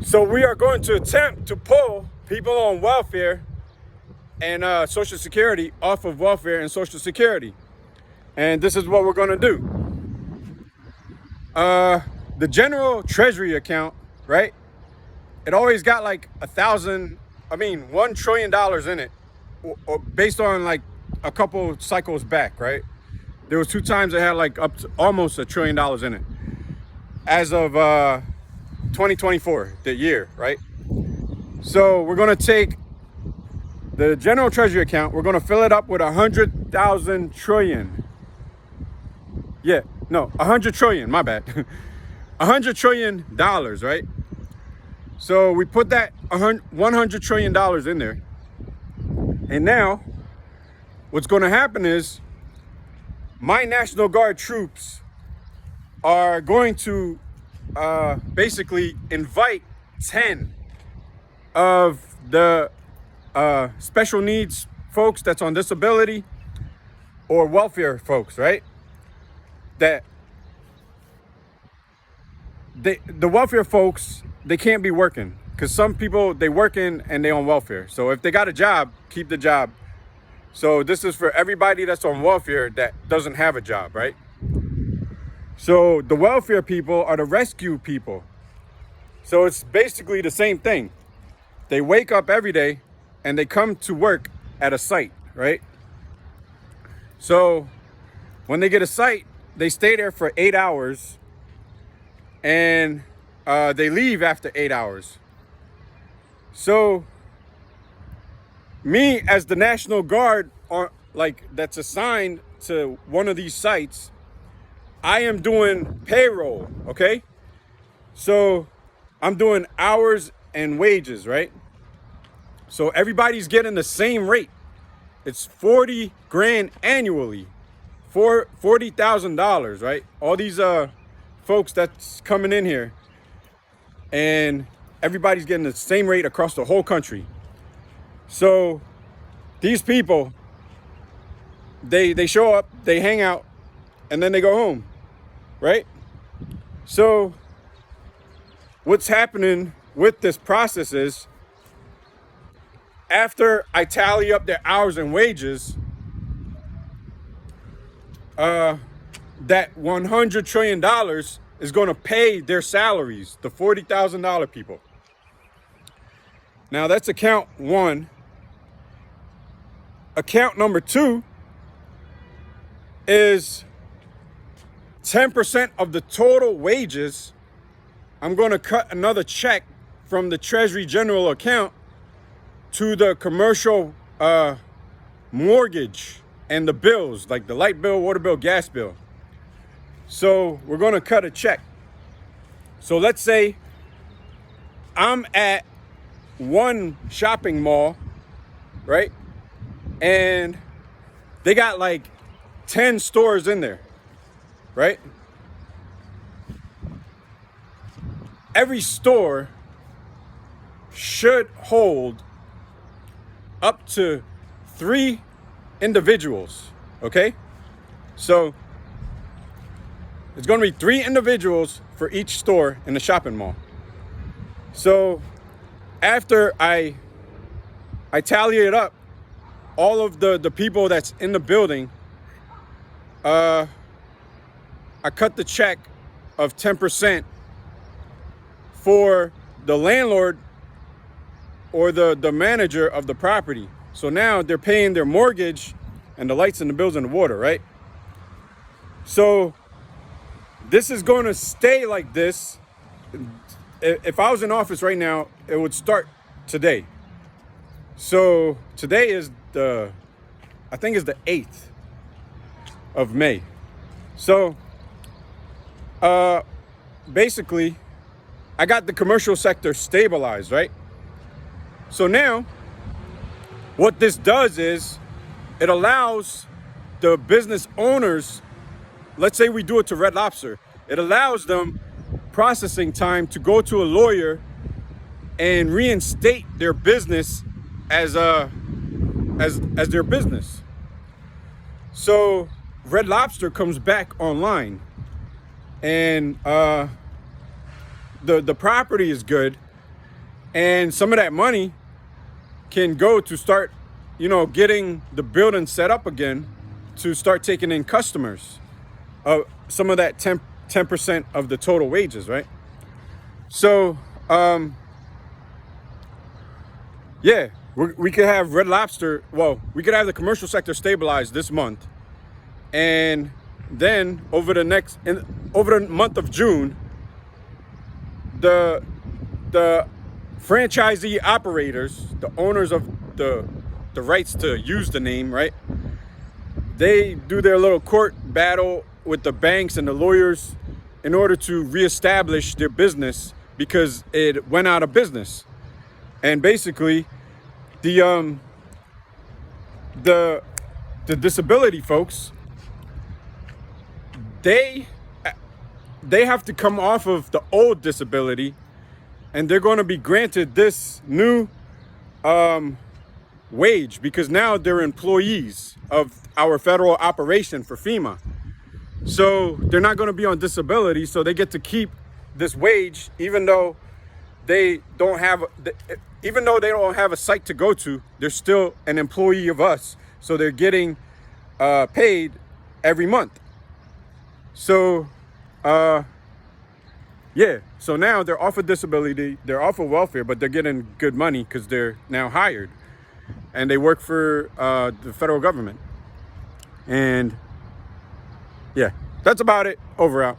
So we are going to attempt to pull people on welfare and Social Security off of welfare and Social Security. And this is what we're going to do. The general treasury account, right? It always got like $1 trillion in it, or based on like a couple cycles back, right? There was 2 times it had like up to almost $1 trillion in it. As of 2024, the year, right? So we're gonna take the general treasury account, we're gonna fill it up with 100,000 trillion. Yeah, no, 100 trillion, my bad. $100 trillion, right? So we put that $100 trillion in there. And now what's gonna happen is my National Guard troops are going to basically invite 10 of the special needs folks that's on disability or welfare folks, right? That the welfare folks, they can't be working because some people, they working and they on welfare. So if they got a job, keep the job. So this is for everybody that's on welfare that doesn't have a job, right? So the welfare people are the rescue people. So it's basically the same thing. They wake up every day and they come to work at a site, right? So when they get a site, they stay there for 8 hours and they leave after 8 hours. So me as the National Guard, that's assigned to one of these sites, I am doing payroll, okay? So I'm doing hours and wages, right? So everybody's getting the same rate. It's 40 grand annually, for $40,000, right? All these folks that's coming in here, and everybody's getting the same rate across the whole country. So these people, they show up, they hang out, and then they go home, right? So what's happening with this process is, after I tally up their hours and wages, that $100 trillion is going to pay their salaries, the $40,000 people. Now that's account one. Account number two is 10% of the total wages. I'm going to cut another check from the Treasury General account to the commercial mortgage and the bills, like the light bill, water bill, gas bill. So we're going to cut a check. So let's say I'm at one shopping mall, right? And they got like 10 stores in there, right? Every store should hold up to 3 individuals, okay? So it's going to be 3 individuals for each store in the shopping mall. So after I tally it up, all of the people that's in the building, I cut the check of 10% for the landlord or the manager of the property. So now they're paying their mortgage and the lights and the bills and the water, right? So this is going to stay like this. If I was in office right now, it would start today. So today is I think it's the 8th of May. So basically, I got the commercial sector stabilized, right? So now what this does is it allows the business owners, let's say we do it to Red Lobster, it allows them processing time to go to a lawyer and reinstate their business as their business. So Red Lobster comes back online, and the property is good. And some of that money can go to start, getting the building set up again to start taking in customers. Some of that 10% of the total wages, right? So, yeah, we could have Red Lobster. Well, we could have the commercial sector stabilized this month. And then over the month of June, the franchisee operators, the owners of the rights to use the name, right? They do their little court battle with the banks and the lawyers in order to reestablish their business because it went out of business. And basically, the disability folks, they have to come off of the old disability, and they're going to be granted this new wage because now they're employees of our federal operation for FEMA. So they're not going to be on disability, so they get to keep this wage even though they don't have a site to go to. They're still an employee of us, so they're getting paid every month. So yeah, so now they're off of disability, they're off of welfare, but they're getting good money because they're now hired and they work for the federal government. And yeah, that's about it. Over out.